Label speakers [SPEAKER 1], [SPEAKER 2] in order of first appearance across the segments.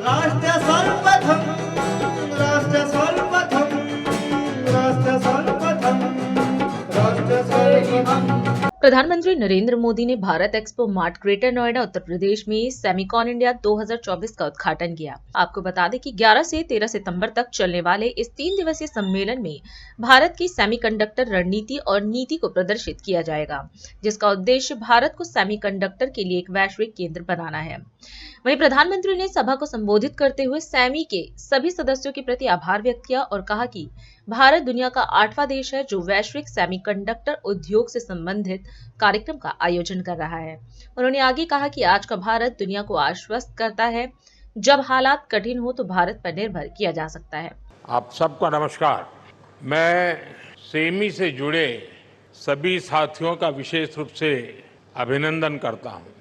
[SPEAKER 1] राष्ट्र सर्वप्रथम राष्ट्र सर्वप्रथम राष्ट्र सर्वप्रथम राष्ट्र सर्वप्रथम।
[SPEAKER 2] प्रधानमंत्री नरेंद्र मोदी ने Bharat Expo Mart Greater Noida Uttar Pradesh में सेमिकॉन इंडिया 2024 का उद्घाटन किया। आपको बता दें कि 11 से 13 सितंबर तक चलने वाले इस 3 दिवसीय सम्मेलन में भारत की सेमीकंडक्टर रणनीति और नीति को प्रदर्शित किया जाएगा, जिसका उद्देश्य भारत को सेमीकंडक्टर के लिए एक वैश्विक केंद्र बनाना है। वहीं प्रधानमंत्री ने सभा को संबोधित करते हुए सेमी के सभी सदस्यों के प्रति आभार व्यक्त किया और कहा कि भारत दुनिया का 8वां देश है जो वैश्विक सेमीकंडक्टर उद्योग से संबंधित कार्यक्रम का आयोजन कर रहा है। उन्होंने आगे कहा कि आज का भारत दुनिया को आश्वस्त करता है, जब हालात कठिन हो तो भारत पर निर्भर किया जा सकता है।
[SPEAKER 3] आप सबका नमस्कार। मैं सेमी से जुड़े सभी साथियों का विशेष रूप से अभिनंदन करता हूं।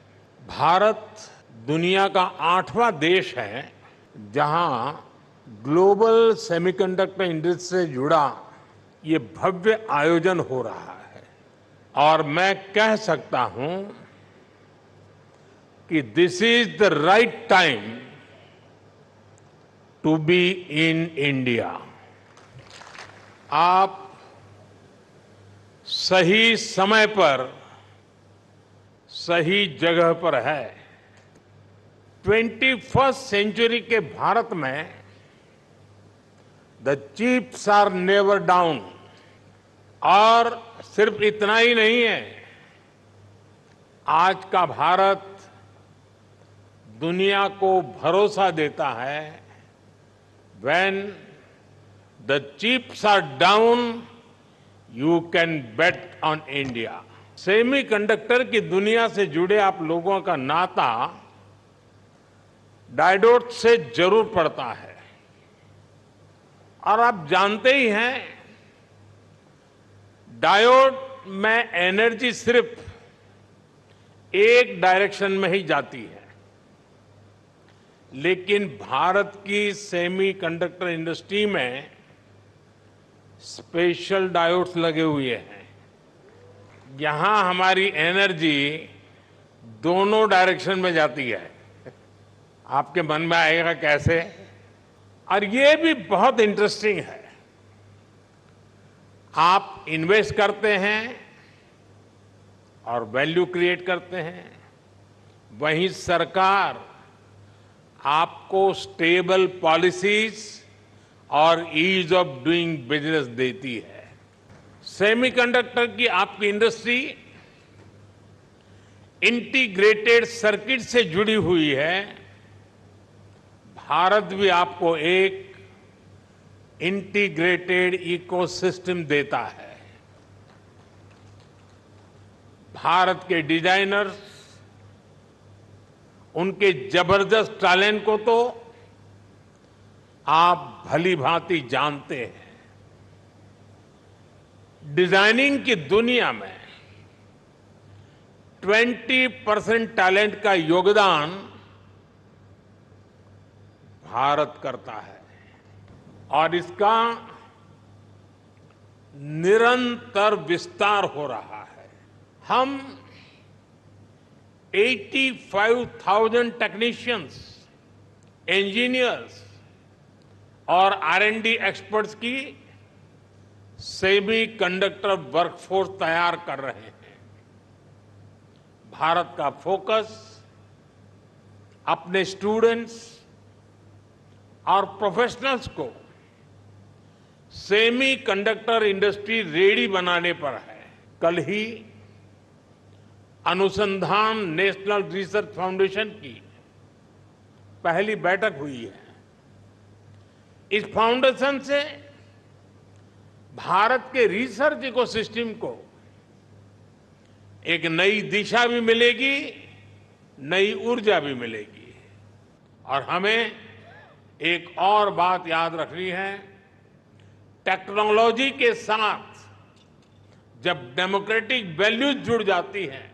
[SPEAKER 3] भारत दुनिया का 8वां देश है जहां ग्लोबल सेमीकंडक्टर इंडस्ट्री से जुड़ा ये भव्य आयोजन हो रहा है और मैं कह सकता हूं कि this is the right time to be in India. आप सही समय पर सही जगह पर है। 21st सेंचुरी के भारत में the chips are never down. और सिर्फ इतना ही नहीं है, आज का भारत दुनिया को भरोसा देता है, when the chips are down you can bet on India. Semiconductor की दुनिया से जुड़े आप लोगों का नाता डायोड से जरूर पड़ता है और आप जानते ही हैं, डायोड में एनर्जी सिर्फ एक डायरेक्शन में ही जाती है, लेकिन भारत की सेमीकंडक्टर इंडस्ट्री में स्पेशल डायोड्स लगे हुए हैं। यहां हमारी एनर्जी दोनों डायरेक्शन में जाती है। आपके मन में आएगा कैसे? और ये भी बहुत इंटरेस्टिंग है। आप इन्वेस्ट करते हैं और वैल्यू क्रिएट करते हैं, वहीं सरकार आपको स्टेबल पॉलिसीज और ईज ऑफ डूइंग बिजनेस देती है। सेमीकंडक्टर की आपकी इंडस्ट्री इंटीग्रेटेड सर्किट से जुड़ी हुई है। भारत भी आपको एक इंटीग्रेटेड इकोसिस्टम देता है। भारत के डिजाइनर्स, उनके जबरदस्त टैलेंट को तो आप भली भांति जानते हैं। डिजाइनिंग की दुनिया में 20% टैलेंट का योगदान भारत करता है और इसका निरंतर विस्तार हो रहा है। हम 85,000 टेक्नीशियंस, इंजीनियर्स और R&D एक्सपर्ट्स की सेमीकंडक्टर वर्कफोर्स तैयार कर रहे हैं। भारत का फोकस अपने स्टूडेंट्स और प्रोफेशनल्स को सेमीकंडक्टर इंडस्ट्री रेडी बनाने पर है। कल ही अनुसंधान नेशनल रिसर्च फाउंडेशन की पहली बैठक हुई है। इस फाउंडेशन से भारत के रिसर्च इकोसिस्टम को एक नई दिशा भी मिलेगी, नई ऊर्जा भी मिलेगी। और हमें एक और बात याद रखनी है, टेक्नोलॉजी के साथ जब डेमोक्रेटिक वैल्यूज जुड़ जाती हैं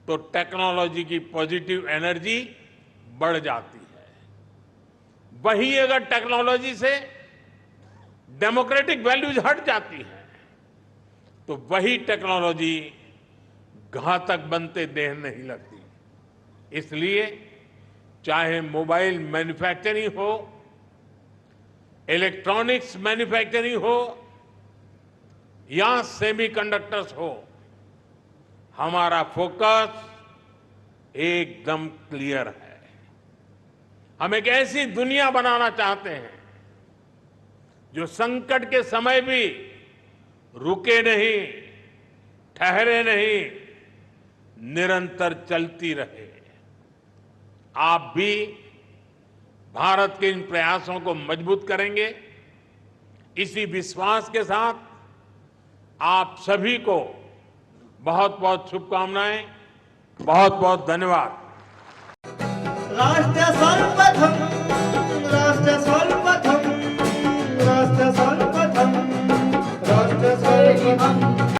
[SPEAKER 3] तो टेक्नोलॉजी की पॉजिटिव एनर्जी बढ़ जाती है। वही अगर टेक्नोलॉजी से डेमोक्रेटिक वैल्यूज हट जाती हैं तो वही चाहे मोबाइल मैन्युफैक्चरिंग हो, इलेक्ट्रॉनिक्स मैन्युफैक्चरिंग हो या सेमीकंडक्टर्स हो, हमारा फोकस एकदम क्लियर है। हम एक ऐसी दुनिया बनाना चाहते हैं जो संकट के समय भी रुके नहीं, ठहरे नहीं, निरंतर चलती रहे। आप भी भारत के इन प्रयासों को मजबूत करेंगे, इसी विश्वास के साथ आप सभी को बहुत बहुत शुभकामनाएं, बहुत बहुत धन्यवाद।
[SPEAKER 1] राष्ट्र सर्वप्रथम, राष्ट्र सर्वप्रथम, राष्ट्र सर्वप्रथम, राष्ट्र सर्वप्रथम।